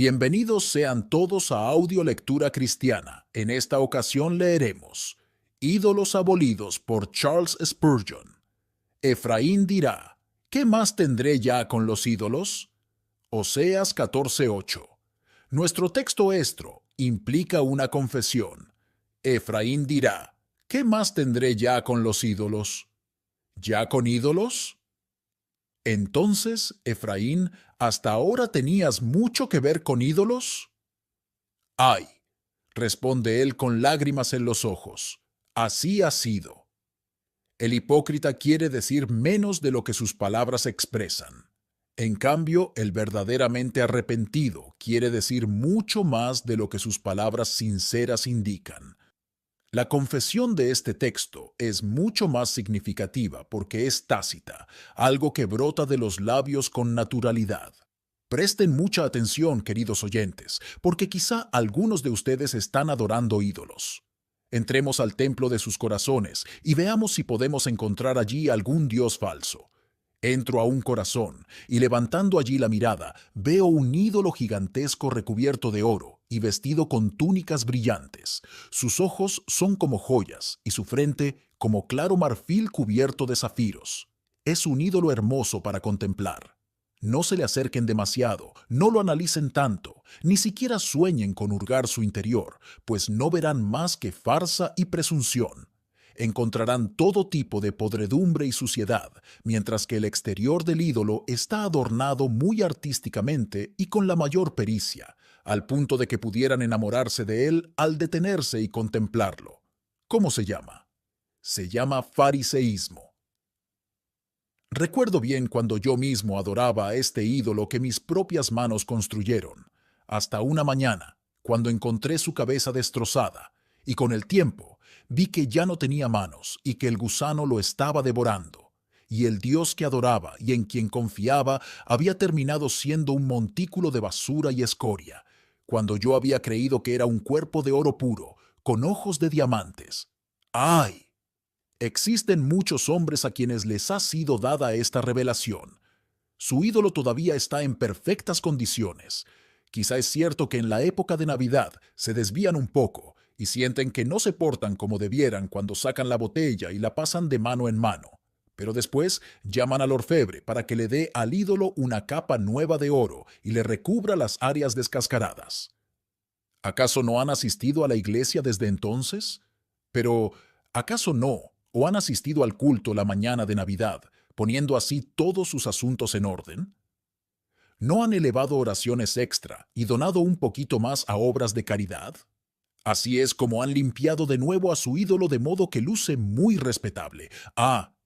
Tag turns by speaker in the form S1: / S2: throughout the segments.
S1: Bienvenidos sean todos a Audio Lectura Cristiana. En esta ocasión leeremos Ídolos abolidos por Charles Spurgeon. Efraín dirá, ¿qué más tendré ya con los ídolos? Oseas 14:8. Nuestro texto estro implica una confesión. Efraín dirá, ¿qué más tendré ya con los ídolos? ¿Ya con ídolos? Entonces, Efraín, ¿hasta ahora tenías mucho que ver con ídolos? Ay, responde él con lágrimas en los ojos, así ha sido. El hipócrita quiere decir menos de lo que sus palabras expresan. En cambio, el verdaderamente arrepentido quiere decir mucho más de lo que sus palabras sinceras indican. La confesión de este texto es mucho más significativa porque es tácita, algo que brota de los labios con naturalidad. Presten mucha atención, queridos oyentes, porque quizá algunos de ustedes están adorando ídolos. Entremos al templo de sus corazones y veamos si podemos encontrar allí algún dios falso. Entro a un corazón y levantando allí la mirada, veo un ídolo gigantesco recubierto de oro y vestido con túnicas brillantes. Sus ojos son como joyas y su frente como claro marfil cubierto de zafiros. Es un ídolo hermoso para contemplar. No se le acerquen demasiado, no lo analicen tanto, ni siquiera sueñen con hurgar su interior, pues no verán más que farsa y presunción. Encontrarán todo tipo de podredumbre y suciedad, mientras que el exterior del ídolo está adornado muy artísticamente y con la mayor pericia, al punto de que pudieran enamorarse de él al detenerse y contemplarlo. ¿Cómo se llama? Se llama fariseísmo. Recuerdo bien cuando yo mismo adoraba a este ídolo que mis propias manos construyeron, hasta una mañana, cuando encontré su cabeza destrozada, y con el tiempo vi que ya no tenía manos y que el gusano lo estaba devorando, y el Dios que adoraba y en quien confiaba había terminado siendo un montículo de basura y escoria, cuando yo había creído que era un cuerpo de oro puro, con ojos de diamantes. ¡Ay! Existen muchos hombres a quienes les ha sido dada esta revelación. Su ídolo todavía está en perfectas condiciones. Quizá es cierto que en la época de Navidad se desvían un poco y sienten que no se portan como debieran cuando sacan la botella y la pasan de mano en mano. Pero después llaman al orfebre para que le dé al ídolo una capa nueva de oro y le recubra las áreas descascaradas. ¿Acaso no han asistido a la iglesia desde entonces? Pero, ¿acaso no? ¿O han asistido al culto la mañana de Navidad, poniendo así todos sus asuntos en orden? ¿No han elevado oraciones extra y donado un poquito más a obras de caridad? Así es como han limpiado de nuevo a su ídolo de modo que luce muy respetable.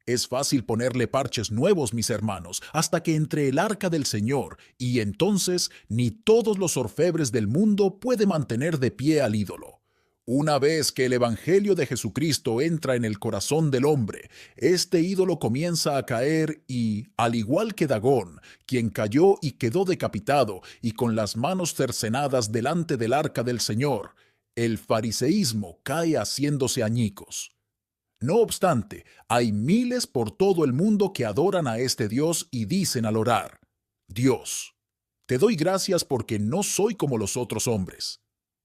S1: Es fácil ponerle parches nuevos, mis hermanos, hasta que entre el arca del Señor, y entonces ni todos los orfebres del mundo puede mantener de pie al ídolo. Una vez que el Evangelio de Jesucristo entra en el corazón del hombre, este ídolo comienza a caer y, al igual que Dagón, quien cayó y quedó decapitado y con las manos cercenadas delante del arca del Señor, el fariseísmo cae haciéndose añicos. No obstante, hay miles por todo el mundo que adoran a este Dios y dicen al orar, Dios, te doy gracias porque no soy como los otros hombres.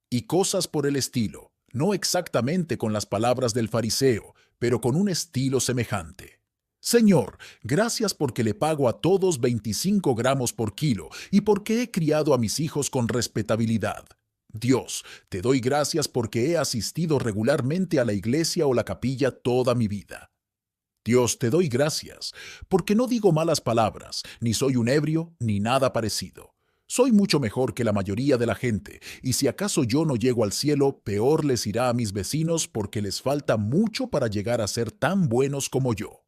S1: Y cosas por el estilo, no exactamente con las palabras del fariseo, pero con un estilo semejante. Señor, gracias porque le pago a todos 25 gramos por kilo y porque he criado a mis hijos con respetabilidad. Dios, te doy gracias porque he asistido regularmente a la iglesia o la capilla toda mi vida. Dios, te doy gracias porque no digo malas palabras, ni soy un ebrio, ni nada parecido. Soy mucho mejor que la mayoría de la gente, y si acaso yo no llego al cielo, peor les irá a mis vecinos porque les falta mucho para llegar a ser tan buenos como yo.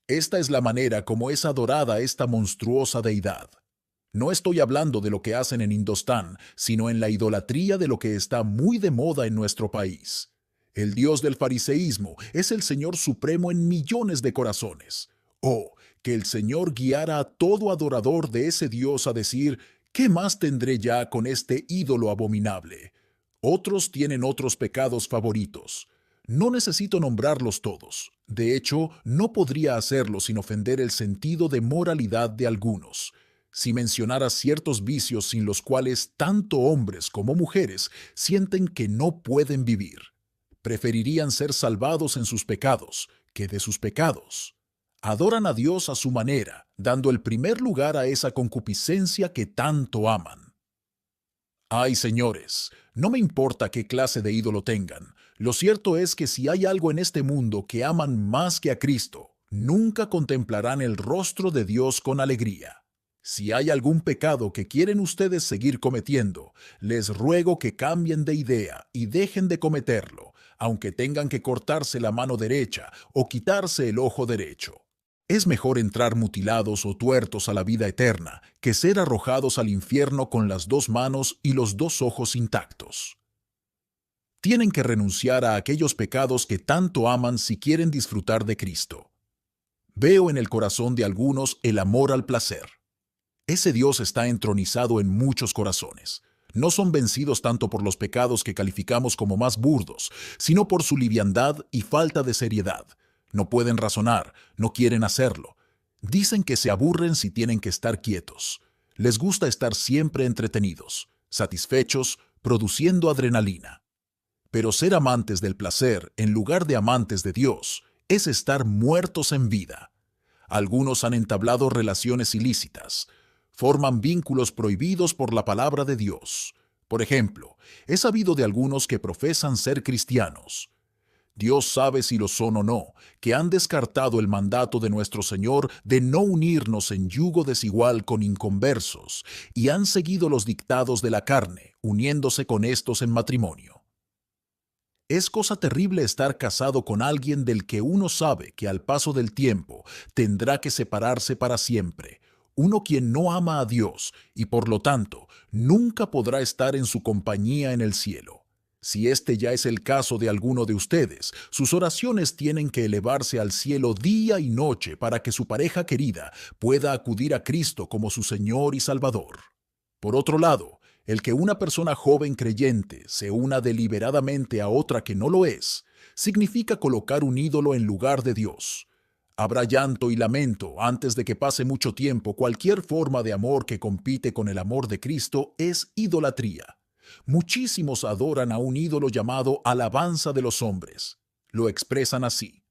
S1: Esta es la manera como es adorada esta monstruosa deidad. No estoy hablando de lo que hacen en Indostán, sino en la idolatría de lo que está muy de moda en nuestro país. El Dios del fariseísmo es el Señor supremo en millones de corazones. Oh, que el Señor guiara a todo adorador de ese Dios a decir, ¿qué más tendré ya con este ídolo abominable? Otros tienen otros pecados favoritos. No necesito nombrarlos todos. De hecho, no podría hacerlo sin ofender el sentido de moralidad de algunos. si mencionara ciertos vicios sin los cuales tanto hombres como mujeres sienten que no pueden vivir. Preferirían ser salvados en sus pecados que de sus pecados. Adoran a Dios a su manera, dando el primer lugar a esa concupiscencia que tanto aman. Ay, señores, no me importa qué clase de ídolo tengan. Lo cierto es que si hay algo en este mundo que aman más que a Cristo, nunca contemplarán el rostro de Dios con alegría. Si hay algún pecado que quieren ustedes seguir cometiendo, les ruego que cambien de idea y dejen de cometerlo, aunque tengan que cortarse la mano derecha o quitarse el ojo derecho. Es mejor entrar mutilados o tuertos a la vida eterna que ser arrojados al infierno con las dos manos y los dos ojos intactos. Tienen que renunciar a aquellos pecados que tanto aman si quieren disfrutar de Cristo. Veo en el corazón de algunos el amor al placer. Ese Dios está entronizado en muchos corazones. No son vencidos tanto por los pecados que calificamos como más burdos, sino por su liviandad y falta de seriedad. No pueden razonar, no quieren hacerlo. Dicen que se aburren si tienen que estar quietos. Les gusta estar siempre entretenidos, satisfechos, produciendo adrenalina. Pero ser amantes del placer en lugar de amantes de Dios es estar muertos en vida. Algunos han entablado relaciones ilícitas. Forman vínculos prohibidos por la palabra de Dios. Por ejemplo, he sabido de algunos que profesan ser cristianos. Dios sabe si lo son o no, que han descartado el mandato de nuestro Señor de no unirnos en yugo desigual con inconversos y han seguido los dictados de la carne, uniéndose con estos en matrimonio. Es cosa terrible estar casado con alguien del que uno sabe que al paso del tiempo tendrá que separarse para siempre, uno quien no ama a Dios y por lo tanto nunca podrá estar en su compañía en el cielo. Si este ya es el caso de alguno de ustedes, sus oraciones tienen que elevarse al cielo día y noche para que su pareja querida pueda acudir a Cristo como su Señor y Salvador. Por otro lado, el que una persona joven creyente se una deliberadamente a otra que no lo es, significa colocar un ídolo en lugar de Dios. Habrá llanto y lamento antes de que pase mucho tiempo. Cualquier forma de amor que compite con el amor de Cristo es idolatría. Muchísimos adoran a un ídolo llamado alabanza de los hombres. Lo expresan así: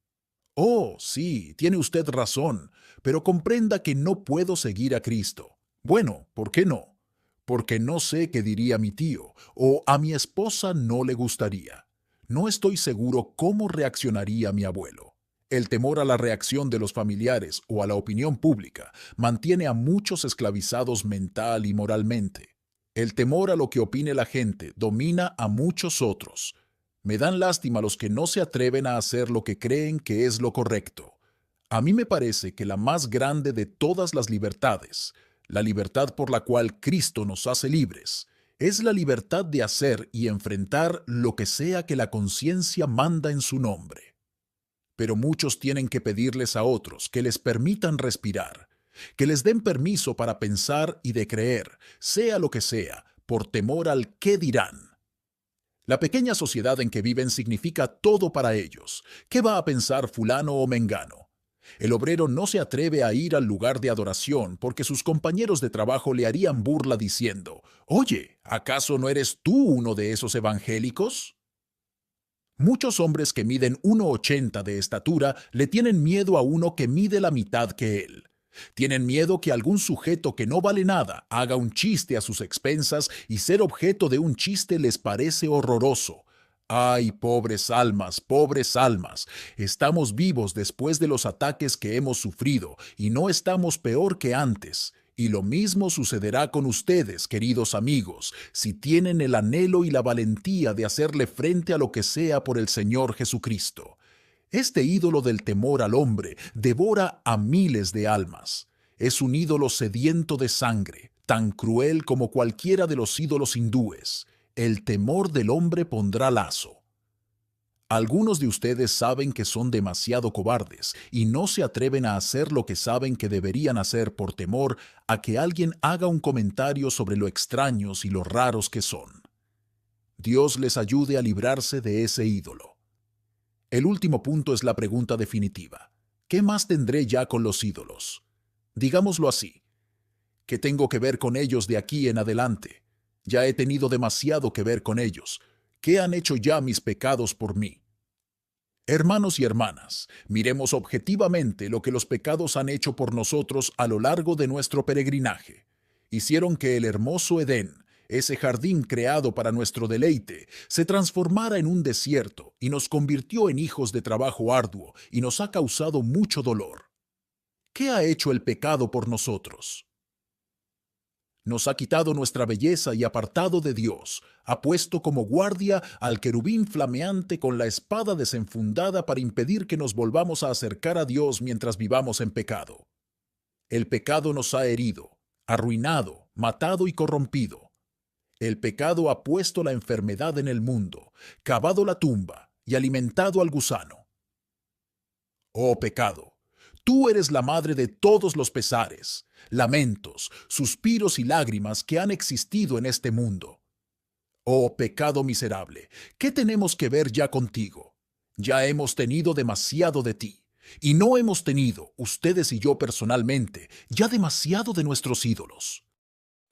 S1: oh, sí, tiene usted razón, pero comprenda que no puedo seguir a Cristo. Bueno, ¿por qué no? Porque no sé qué diría mi tío, o a mi esposa no le gustaría. No estoy seguro cómo reaccionaría mi abuelo. El temor a la reacción de los familiares o a la opinión pública mantiene a muchos esclavizados mental y moralmente. El temor a lo que opine la gente domina a muchos otros. Me dan lástima los que no se atreven a hacer lo que creen que es lo correcto. A mí me parece que la más grande de todas las libertades, la libertad por la cual Cristo nos hace libres, es la libertad de hacer y enfrentar lo que sea que la conciencia manda en su nombre. Pero muchos tienen que pedirles a otros que les permitan respirar, que les den permiso para pensar y de creer, sea lo que sea, por temor al qué dirán. La pequeña sociedad en que viven significa todo para ellos. ¿Qué va a pensar fulano o mengano? El obrero no se atreve a ir al lugar de adoración porque sus compañeros de trabajo le harían burla diciendo: «Oye, ¿acaso no eres tú uno de esos evangélicos?». Muchos hombres que miden 1,80 de estatura le tienen miedo a uno que mide la mitad que él. Tienen miedo que algún sujeto que no vale nada haga un chiste a sus expensas y ser objeto de un chiste les parece horroroso. ¡Ay, pobres almas, pobres almas! Estamos vivos después de los ataques que hemos sufrido y no estamos peor que antes. Y lo mismo sucederá con ustedes, queridos amigos, si tienen el anhelo y la valentía de hacerle frente a lo que sea por el Señor Jesucristo. Este ídolo del temor al hombre devora a miles de almas. Es un ídolo sediento de sangre, tan cruel como cualquiera de los ídolos hindúes. El temor del hombre pondrá lazo. Algunos de ustedes saben que son demasiado cobardes y no se atreven a hacer lo que saben que deberían hacer por temor a que alguien haga un comentario sobre lo extraños y lo raros que son. Dios les ayude a librarse de ese ídolo. El último punto es la pregunta definitiva. ¿Qué más tendré ya con los ídolos? Digámoslo así. ¿Qué tengo que ver con ellos de aquí en adelante? Ya he tenido demasiado que ver con ellos. ¿Qué han hecho ya mis pecados por mí? Hermanos y hermanas, miremos objetivamente lo que los pecados han hecho por nosotros a lo largo de nuestro peregrinaje. Hicieron que el hermoso Edén, ese jardín creado para nuestro deleite, se transformara en un desierto y nos convirtió en hijos de trabajo arduo y nos ha causado mucho dolor. ¿Qué ha hecho el pecado por nosotros? Nos ha quitado nuestra belleza y apartado de Dios, ha puesto como guardia al querubín flameante con la espada desenfundada para impedir que nos volvamos a acercar a Dios mientras vivamos en pecado. El pecado nos ha herido, arruinado, matado y corrompido. El pecado ha puesto la enfermedad en el mundo, cavado la tumba y alimentado al gusano. Oh pecado, tú eres la madre de todos los pesares, lamentos, suspiros y lágrimas que han existido en este mundo. Oh pecado miserable, ¿qué tenemos que ver ya contigo? Ya hemos tenido demasiado de ti, y no hemos tenido, ustedes y yo personalmente, ya demasiado de nuestros ídolos.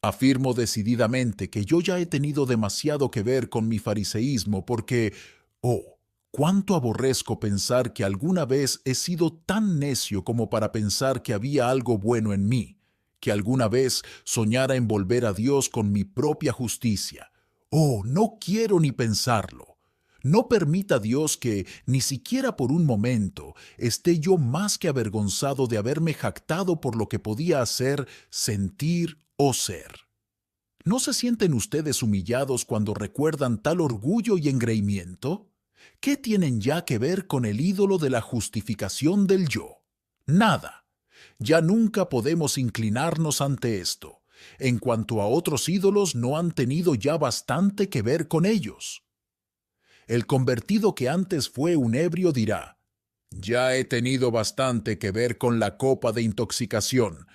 S1: Afirmo decididamente que yo ya he tenido demasiado que ver con mi fariseísmo porque, oh, cuánto aborrezco pensar que alguna vez he sido tan necio como para pensar que había algo bueno en mí, que alguna vez soñara en volver a Dios con mi propia justicia. Oh, no quiero ni pensarlo. No permita Dios que, ni siquiera por un momento, esté yo más que avergonzado de haberme jactado por lo que podía hacer, sentir o ser. ¿No se sienten ustedes humillados cuando recuerdan tal orgullo y engreimiento? ¿Qué tienen ya que ver con el ídolo de la justificación del yo? Nada. Ya nunca podemos inclinarnos ante esto. En cuanto a otros ídolos, no han tenido ya bastante que ver con ellos. El convertido que antes fue un ebrio dirá: ya he tenido bastante que ver con la copa de intoxicación.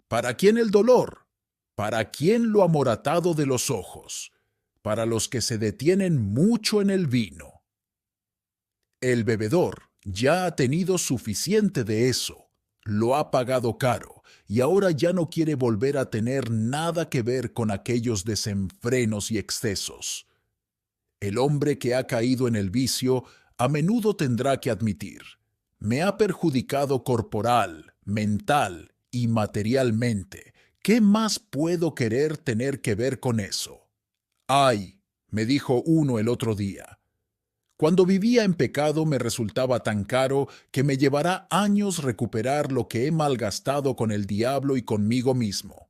S1: ¿Para quién el dolor? ¿Para quién lo amoratado de los ojos? Para los que se detienen mucho en el vino. El bebedor ya ha tenido suficiente de eso, lo ha pagado caro, y ahora ya no quiere volver a tener nada que ver con aquellos desenfrenos y excesos. El hombre que ha caído en el vicio a menudo tendrá que admitir: me ha perjudicado corporal, mental y materialmente. ¿Qué más puedo querer tener que ver con eso? Ay, me dijo uno el otro día, cuando vivía en pecado me resultaba tan caro que me llevará años recuperar lo que he malgastado con el diablo y conmigo mismo.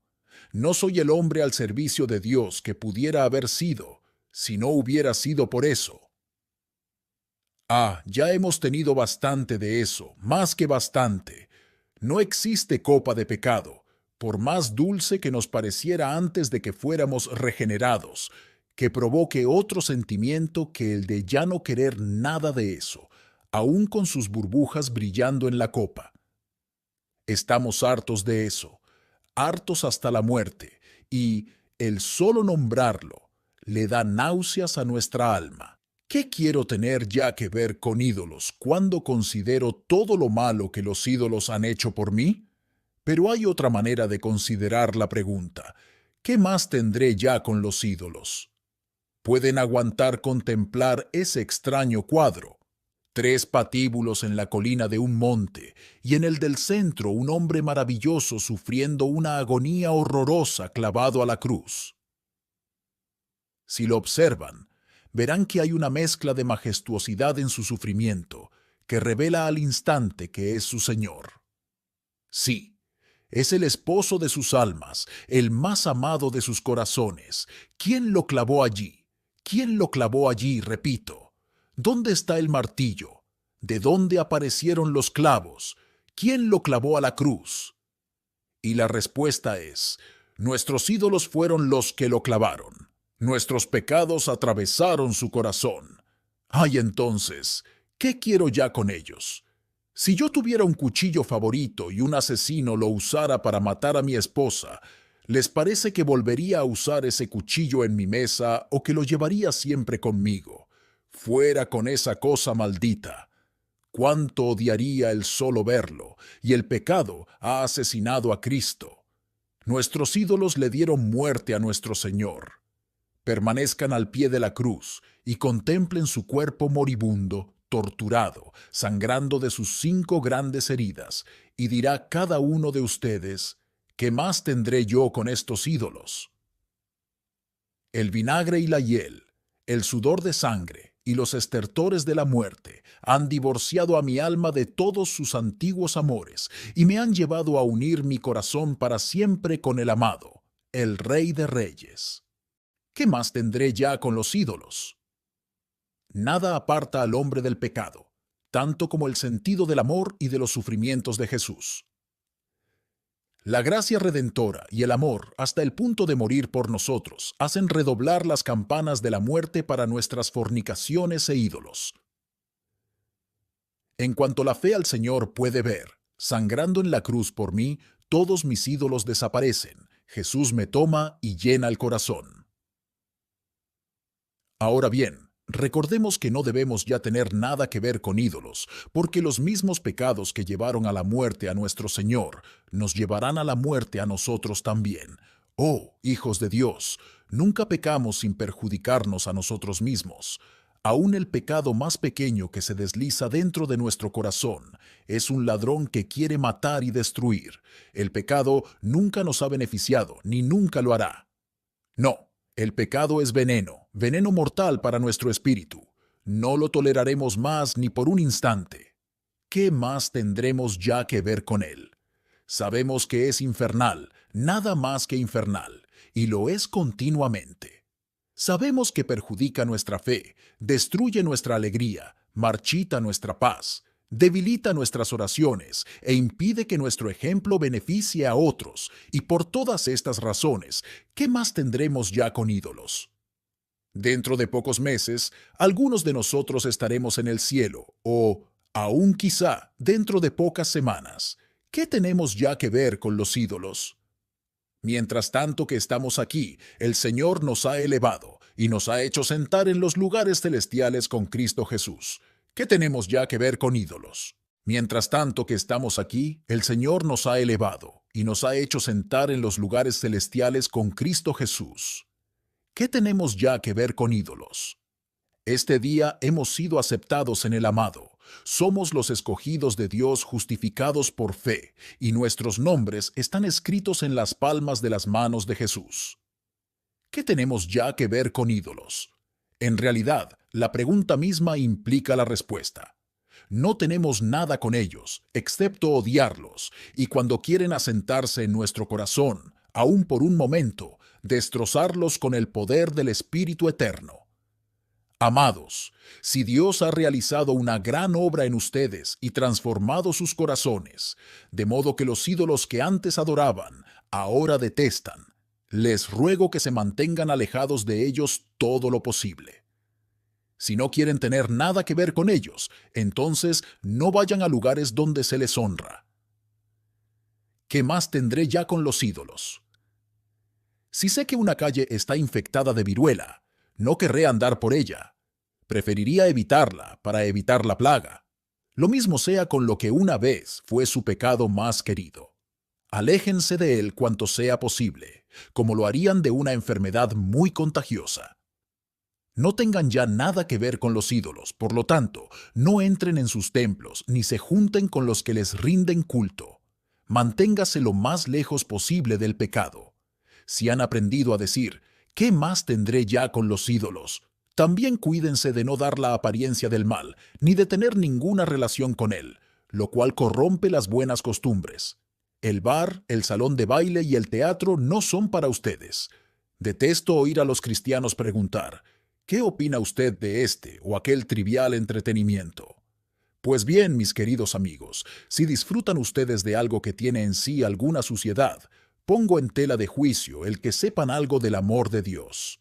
S1: No soy el hombre al servicio de Dios que pudiera haber sido, si no hubiera sido por eso. Ah, ya hemos tenido bastante de eso, más que bastante. No existe copa de pecado, por más dulce que nos pareciera antes de que fuéramos regenerados, que provoque otro sentimiento que el de ya no querer nada de eso, aun con sus burbujas brillando en la copa. Estamos hartos de eso, hartos hasta la muerte, y el solo nombrarlo le da náuseas a nuestra alma. ¿Qué quiero tener ya que ver con ídolos cuando considero todo lo malo que los ídolos han hecho por mí? Pero hay otra manera de considerar la pregunta. ¿Qué más tendré ya con los ídolos? Pueden aguantar contemplar ese extraño cuadro: tres patíbulos en la colina de un monte, y en el del centro un hombre maravilloso sufriendo una agonía horrorosa clavado a la cruz. Si lo observan, verán que hay una mezcla de majestuosidad en su sufrimiento, que revela al instante que es su Señor. Sí, es el esposo de sus almas, el más amado de sus corazones. ¿Quién lo clavó allí? ¿Quién lo clavó allí, repito? ¿Dónde está el martillo? ¿De dónde aparecieron los clavos? ¿Quién lo clavó a la cruz? Y la respuesta es: nuestros ídolos fueron los que lo clavaron. Nuestros pecados atravesaron su corazón. Ay, entonces, ¿qué quiero ya con ellos? Si yo tuviera un cuchillo favorito y un asesino lo usara para matar a mi esposa, ¿les parece que volvería a usar ese cuchillo en mi mesa o que lo llevaría siempre conmigo? Fuera con esa cosa maldita. Cuánto odiaría el solo verlo, y el pecado ha asesinado a Cristo. Nuestros ídolos le dieron muerte a nuestro Señor. Permanezcan al pie de la cruz y contemplen su cuerpo moribundo, torturado, sangrando de sus 5 grandes heridas, y dirá cada uno de ustedes, ¿qué más tendré yo con estos ídolos? El vinagre y la hiel, el sudor de sangre y los estertores de la muerte han divorciado a mi alma de todos sus antiguos amores y me han llevado a unir mi corazón para siempre con el amado, el Rey de Reyes. ¿Qué más tendré ya con los ídolos? Nada aparta al hombre del pecado, tanto como el sentido del amor y de los sufrimientos de Jesús. La gracia redentora y el amor, hasta el punto de morir por nosotros, hacen redoblar las campanas de la muerte para nuestras fornicaciones e ídolos. En cuanto la fe al Señor puede ver, sangrando en la cruz por mí, todos mis ídolos desaparecen. Jesús me toma y llena el corazón. Ahora bien, recordemos que no debemos ya tener nada que ver con ídolos, porque los mismos pecados que llevaron a la muerte a nuestro Señor nos llevarán a la muerte a nosotros también. Oh, hijos de Dios, nunca pecamos sin perjudicarnos a nosotros mismos. Aún el pecado más pequeño que se desliza dentro de nuestro corazón es un ladrón que quiere matar y destruir. El pecado nunca nos ha beneficiado, ni nunca lo hará. No. El pecado es veneno, veneno mortal para nuestro espíritu. No lo toleraremos más ni por un instante. ¿Qué más tendremos ya que ver con él? Sabemos que es infernal, nada más que infernal, y lo es continuamente. Sabemos que perjudica nuestra fe, destruye nuestra alegría, marchita nuestra paz, debilita nuestras oraciones e impide que nuestro ejemplo beneficie a otros, y por todas estas razones, ¿qué más tendremos ya con ídolos? Dentro de pocos meses, algunos de nosotros estaremos en el cielo, o, aún quizá, dentro de pocas semanas. ¿Qué tenemos ya que ver con los ídolos? Mientras tanto que estamos aquí, el Señor nos ha elevado y nos ha hecho sentar en los lugares celestiales con Cristo Jesús. ¿Qué tenemos ya que ver con ídolos? Mientras tanto que estamos aquí, el Señor nos ha elevado y nos ha hecho sentar en los lugares celestiales con Cristo Jesús. ¿Qué tenemos ya que ver con ídolos? Este día hemos sido aceptados en el amado. Somos los escogidos de Dios justificados por fe, y nuestros nombres están escritos en las palmas de las manos de Jesús. ¿Qué tenemos ya que ver con ídolos? En realidad, la pregunta misma implica la respuesta. No tenemos nada con ellos, excepto odiarlos, y cuando quieren asentarse en nuestro corazón, aún por un momento, destrozarlos con el poder del Espíritu Eterno. Amados, si Dios ha realizado una gran obra en ustedes y transformado sus corazones, de modo que los ídolos que antes adoraban, ahora detestan, les ruego que se mantengan alejados de ellos todo lo posible. Si no quieren tener nada que ver con ellos, entonces no vayan a lugares donde se les honra. ¿Qué más tendré ya con los ídolos? Si sé que una calle está infectada de viruela, no querré andar por ella. Preferiría evitarla para evitar la plaga. Lo mismo sea con lo que una vez fue su pecado más querido. Aléjense de él cuanto sea posible, como lo harían de una enfermedad muy contagiosa. No tengan ya nada que ver con los ídolos, por lo tanto, no entren en sus templos ni se junten con los que les rinden culto. Manténgase lo más lejos posible del pecado. Si han aprendido a decir, ¿qué más tendré ya con los ídolos? También cuídense de no dar la apariencia del mal, ni de tener ninguna relación con él, lo cual corrompe las buenas costumbres. El bar, el salón de baile y el teatro no son para ustedes. Detesto oír a los cristianos preguntar, ¿qué opina usted de este o aquel trivial entretenimiento? Pues bien, mis queridos amigos, si disfrutan ustedes de algo que tiene en sí alguna suciedad, pongo en tela de juicio el que sepan algo del amor de Dios.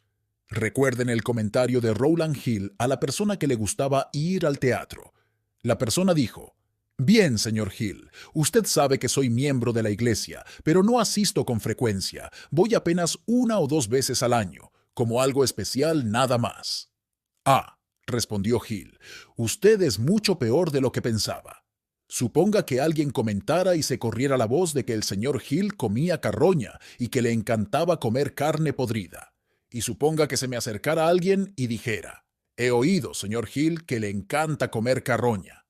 S1: Recuerden el comentario de Rowland Hill a la persona que le gustaba ir al teatro. La persona dijo, «Bien, señor Hill, usted sabe que soy miembro de la iglesia, pero no asisto con frecuencia. Voy apenas 1 o 2 veces al año, como algo especial nada más». «Ah», respondió Hill, «usted es mucho peor de lo que pensaba. Suponga que alguien comentara y se corriera la voz de que el señor Hill comía carroña y que le encantaba comer carne podrida. Y suponga que se me acercara alguien y dijera: «He oído, señor Hill, que le encanta comer carroña».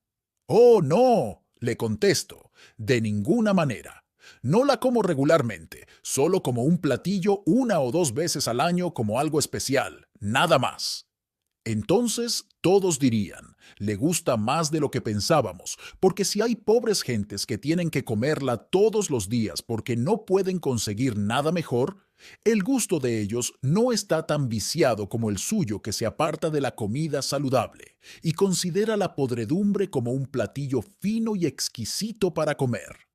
S1: «Oh, no», le contesto, «de ninguna manera. No la como regularmente, solo como un platillo 1 o 2 veces al año como algo especial, nada más». Entonces todos dirían: le gusta más de lo que pensábamos, porque si hay pobres gentes que tienen que comerla todos los días porque no pueden conseguir nada mejor, el gusto de ellos no está tan viciado como el suyo, que se aparta de la comida saludable y considera la podredumbre como un platillo fino y exquisito para comer.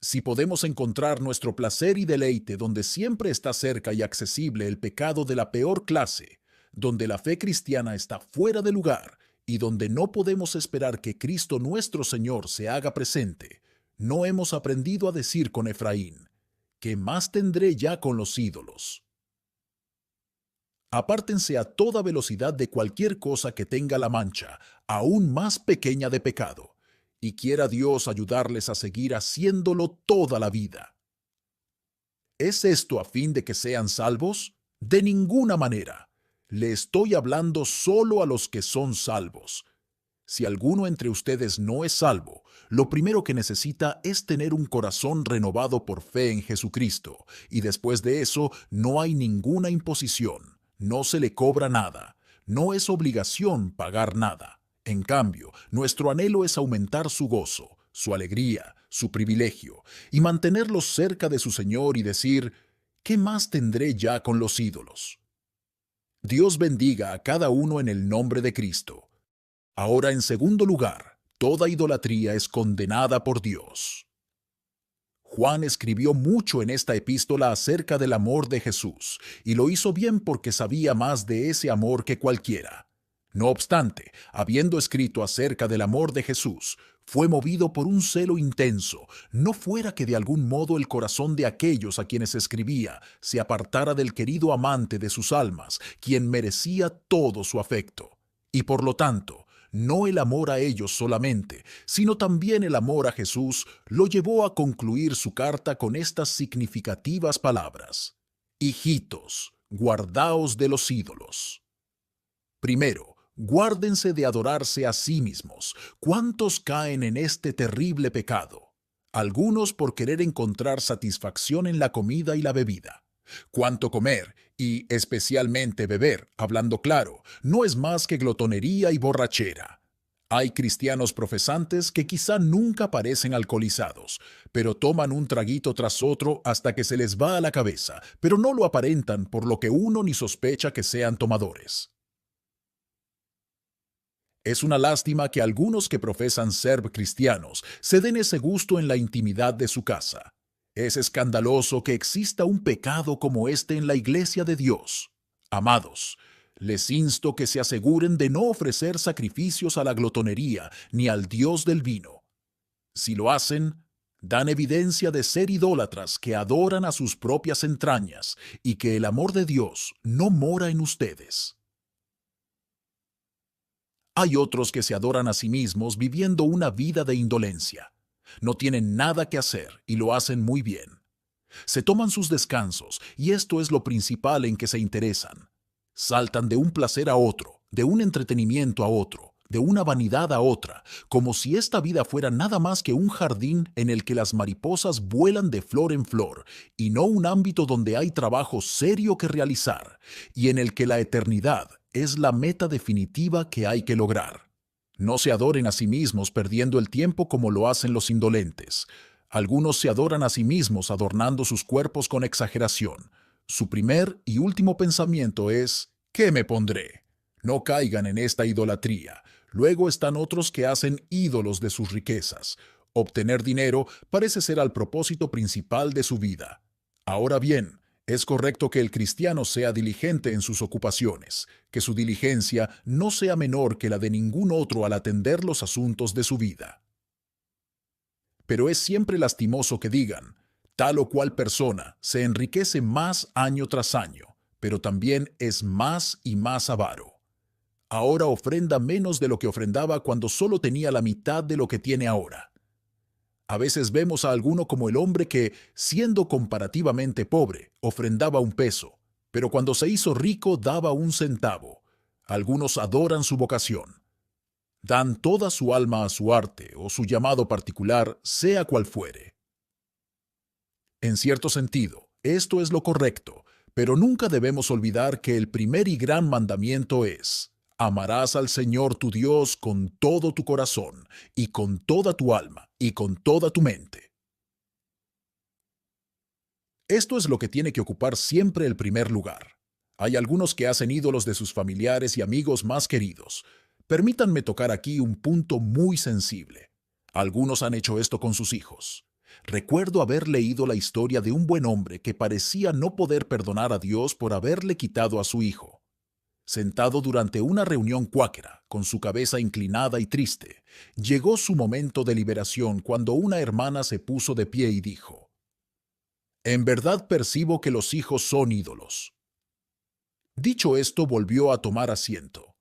S1: Si podemos encontrar nuestro placer y deleite donde siempre está cerca y accesible el pecado de la peor clase, donde la fe cristiana está fuera de lugar y donde no podemos esperar que Cristo nuestro Señor se haga presente, no hemos aprendido a decir con Efraín: «¿Qué más tendré ya con los ídolos?». Apártense a toda velocidad de cualquier cosa que tenga la mancha, aún más pequeña, de pecado, y quiera Dios ayudarles a seguir haciéndolo toda la vida. ¿Es esto a fin de que sean salvos? De ninguna manera. Le estoy hablando solo a los que son salvos. Si alguno entre ustedes no es salvo, lo primero que necesita es tener un corazón renovado por fe en Jesucristo, y después de eso no hay ninguna imposición, no se le cobra nada, no es obligación pagar nada. En cambio, nuestro anhelo es aumentar su gozo, su alegría, su privilegio, y mantenerlos cerca de su Señor y decir: «¿Qué más tendré ya con los ídolos?». Dios bendiga a cada uno en el nombre de Cristo. Ahora, en segundo lugar, toda idolatría es condenada por Dios. Juan escribió mucho en esta epístola acerca del amor de Jesús, y lo hizo bien porque sabía más de ese amor que cualquiera. No obstante, habiendo escrito acerca del amor de Jesús, fue movido por un celo intenso, no fuera que de algún modo el corazón de aquellos a quienes escribía se apartara del querido amante de sus almas, quien merecía todo su afecto. Y por lo tanto, no el amor a ellos solamente, sino también el amor a Jesús, lo llevó a concluir su carta con estas significativas palabras: «Hijitos, guardaos de los ídolos». Primero, guárdense de adorarse a sí mismos. ¿Cuántos caen en este terrible pecado? Algunos por querer encontrar satisfacción en la comida y la bebida. Cuánto comer, y especialmente beber, hablando claro, no es más que glotonería y borrachera. Hay cristianos profesantes que quizá nunca parecen alcoholizados, pero toman un traguito tras otro hasta que se les va a la cabeza, pero no lo aparentan, por lo que uno ni sospecha que sean tomadores. Es una lástima que algunos que profesan ser cristianos se den ese gusto en la intimidad de su casa. Es escandaloso que exista un pecado como este en la iglesia de Dios. Amados, les insto que se aseguren de no ofrecer sacrificios a la glotonería ni al dios del vino. Si lo hacen, dan evidencia de ser idólatras que adoran a sus propias entrañas y que el amor de Dios no mora en ustedes. Hay otros que se adoran a sí mismos viviendo una vida de indolencia. No tienen nada que hacer y lo hacen muy bien. Se toman sus descansos y esto es lo principal en que se interesan. Saltan de un placer a otro, de un entretenimiento a otro, de una vanidad a otra, como si esta vida fuera nada más que un jardín en el que las mariposas vuelan de flor en flor y no un ámbito donde hay trabajo serio que realizar y en el que la eternidad es la meta definitiva que hay que lograr. No se adoren a sí mismos perdiendo el tiempo como lo hacen los indolentes. Algunos se adoran a sí mismos adornando sus cuerpos con exageración. Su primer y último pensamiento es: ¿qué me pondré? No caigan en esta idolatría. Luego están otros que hacen ídolos de sus riquezas. Obtener dinero parece ser el propósito principal de su vida. Ahora bien, es correcto que el cristiano sea diligente en sus ocupaciones, que su diligencia no sea menor que la de ningún otro al atender los asuntos de su vida. Pero es siempre lastimoso que digan: tal o cual persona se enriquece más año tras año, pero también es más y más avaro. Ahora ofrenda menos de lo que ofrendaba cuando solo tenía la mitad de lo que tiene ahora. A veces vemos a alguno como el hombre que, siendo comparativamente pobre, ofrendaba 1 peso, pero cuando se hizo rico daba 1 centavo. Algunos adoran su vocación. Dan toda su alma a su arte o su llamado particular, sea cual fuere. En cierto sentido, esto es lo correcto, pero nunca debemos olvidar que el primer y gran mandamiento es: amarás al Señor tu Dios con todo tu corazón, y con toda tu alma, y con toda tu mente. Esto es lo que tiene que ocupar siempre el primer lugar. Hay algunos que hacen ídolos de sus familiares y amigos más queridos. Permítanme tocar aquí un punto muy sensible. Algunos han hecho esto con sus hijos. Recuerdo haber leído la historia de un buen hombre que parecía no poder perdonar a Dios por haberle quitado a su hijo. Sentado durante una reunión cuáquera, con su cabeza inclinada y triste, llegó su momento de liberación cuando una hermana se puso de pie y dijo: «En verdad percibo que los hijos son ídolos». Dicho esto, volvió a tomar asiento.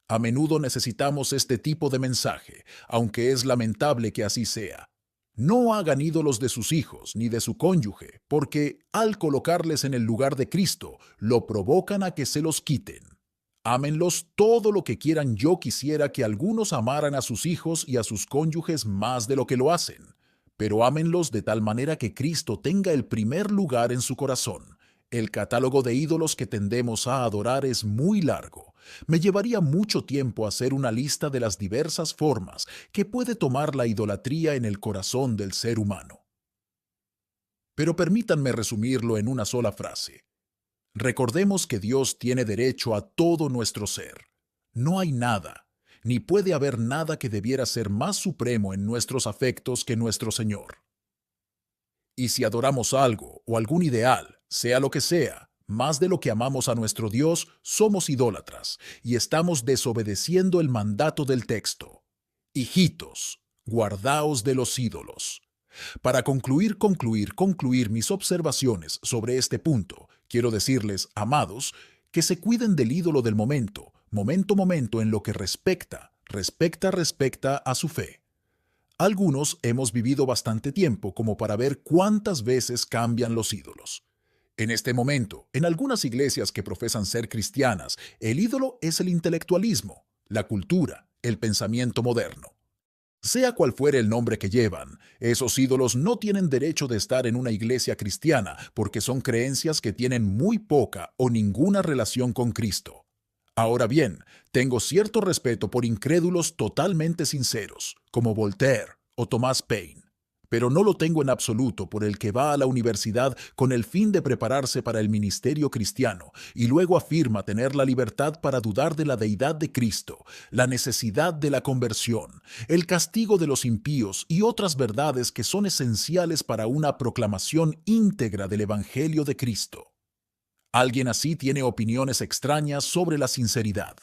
S1: A menudo necesitamos este tipo de mensaje, aunque es lamentable que así sea. No hagan ídolos de sus hijos ni de su cónyuge, porque al colocarles en el lugar de Cristo, lo provocan a que se los quiten. Ámenlos todo lo que quieran. Yo quisiera que algunos amaran a sus hijos y a sus cónyuges más de lo que lo hacen, pero ámenlos de tal manera que Cristo tenga el primer lugar en su corazón. El catálogo de ídolos que tendemos a adorar es muy largo. Me llevaría mucho tiempo hacer una lista de las diversas formas que puede tomar la idolatría en el corazón del ser humano. Pero permítanme resumirlo en una sola frase. Recordemos que Dios tiene derecho a todo nuestro ser. No hay nada, ni puede haber nada que debiera ser más supremo en nuestros afectos que nuestro Señor. Y si adoramos algo o algún ideal, sea lo que sea, más de lo que amamos a nuestro Dios, somos idólatras y estamos desobedeciendo el mandato del texto. Hijitos, guardaos de los ídolos. Para concluir mis observaciones sobre este punto, quiero decirles, amados, que se cuiden del ídolo del momento en lo que respecta a su fe. Algunos hemos vivido bastante tiempo como para ver cuántas veces cambian los ídolos. En este momento, en algunas iglesias que profesan ser cristianas, el ídolo es el intelectualismo, la cultura, el pensamiento moderno. Sea cual fuere el nombre que llevan, esos ídolos no tienen derecho de estar en una iglesia cristiana porque son creencias que tienen muy poca o ninguna relación con Cristo. Ahora bien, tengo cierto respeto por incrédulos totalmente sinceros, como Voltaire o Thomas Paine, pero no lo tengo en absoluto por el que va a la universidad con el fin de prepararse para el ministerio cristiano y luego afirma tener la libertad para dudar de la deidad de Cristo, la necesidad de la conversión, el castigo de los impíos y otras verdades que son esenciales para una proclamación íntegra del Evangelio de Cristo. Alguien así tiene opiniones extrañas sobre la sinceridad,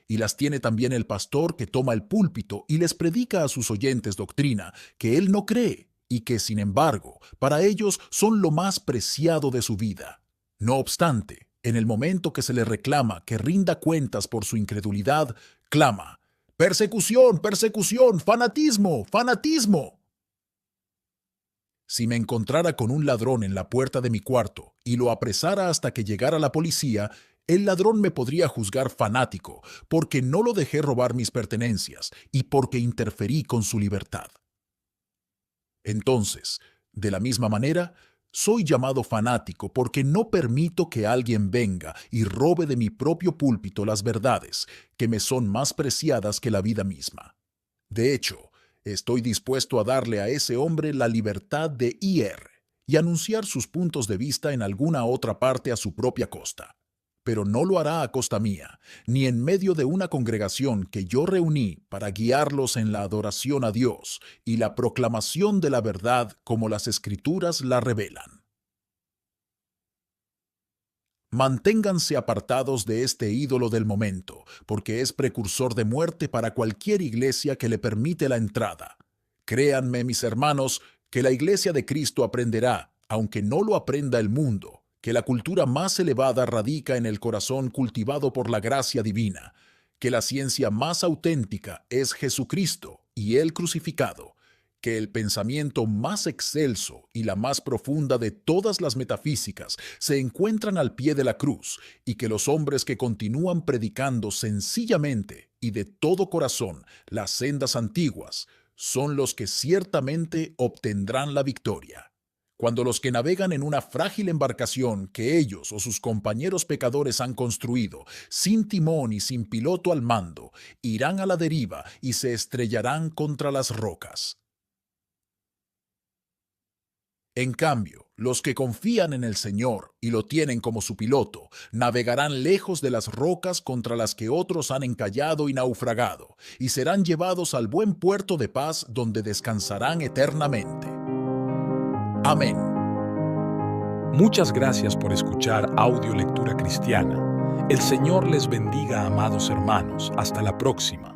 S1: y las tiene también el pastor que toma el púlpito y les predica a sus oyentes doctrina que él no cree y que, sin embargo, para ellos son lo más preciado de su vida. No obstante, en el momento que se le reclama que rinda cuentas por su incredulidad, clama: «¡Persecución, persecución, fanatismo, fanatismo!». Si me encontrara con un ladrón en la puerta de mi cuarto y lo apresara hasta que llegara la policía, el ladrón me podría juzgar fanático porque no lo dejé robar mis pertenencias y porque interferí con su libertad. Entonces, de la misma manera, soy llamado fanático porque no permito que alguien venga y robe de mi propio púlpito las verdades que me son más preciadas que la vida misma. De hecho, estoy dispuesto a darle a ese hombre la libertad de ir y anunciar sus puntos de vista en alguna otra parte a su propia costa. Pero no lo hará a costa mía, ni en medio de una congregación que yo reuní para guiarlos en la adoración a Dios y la proclamación de la verdad como las Escrituras la revelan. Manténganse apartados de este ídolo del momento, porque es precursor de muerte para cualquier iglesia que le permite la entrada. Créanme, mis hermanos, que la iglesia de Cristo aprenderá, aunque no lo aprenda el mundo, que la cultura más elevada radica en el corazón cultivado por la gracia divina, que la ciencia más auténtica es Jesucristo y Él crucificado, que el pensamiento más excelso y la más profunda de todas las metafísicas se encuentran al pie de la cruz y que los hombres que continúan predicando sencillamente y de todo corazón las sendas antiguas son los que ciertamente obtendrán la victoria. Cuando los que navegan en una frágil embarcación que ellos o sus compañeros pecadores han construido, sin timón y sin piloto al mando, irán a la deriva y se estrellarán contra las rocas. En cambio, los que confían en el Señor y lo tienen como su piloto, navegarán lejos de las rocas contra las que otros han encallado y naufragado, y serán llevados al buen puerto de paz donde descansarán eternamente. Amén.
S2: Muchas gracias por escuchar Audio Lectura Cristiana. El Señor les bendiga, amados hermanos. Hasta la próxima.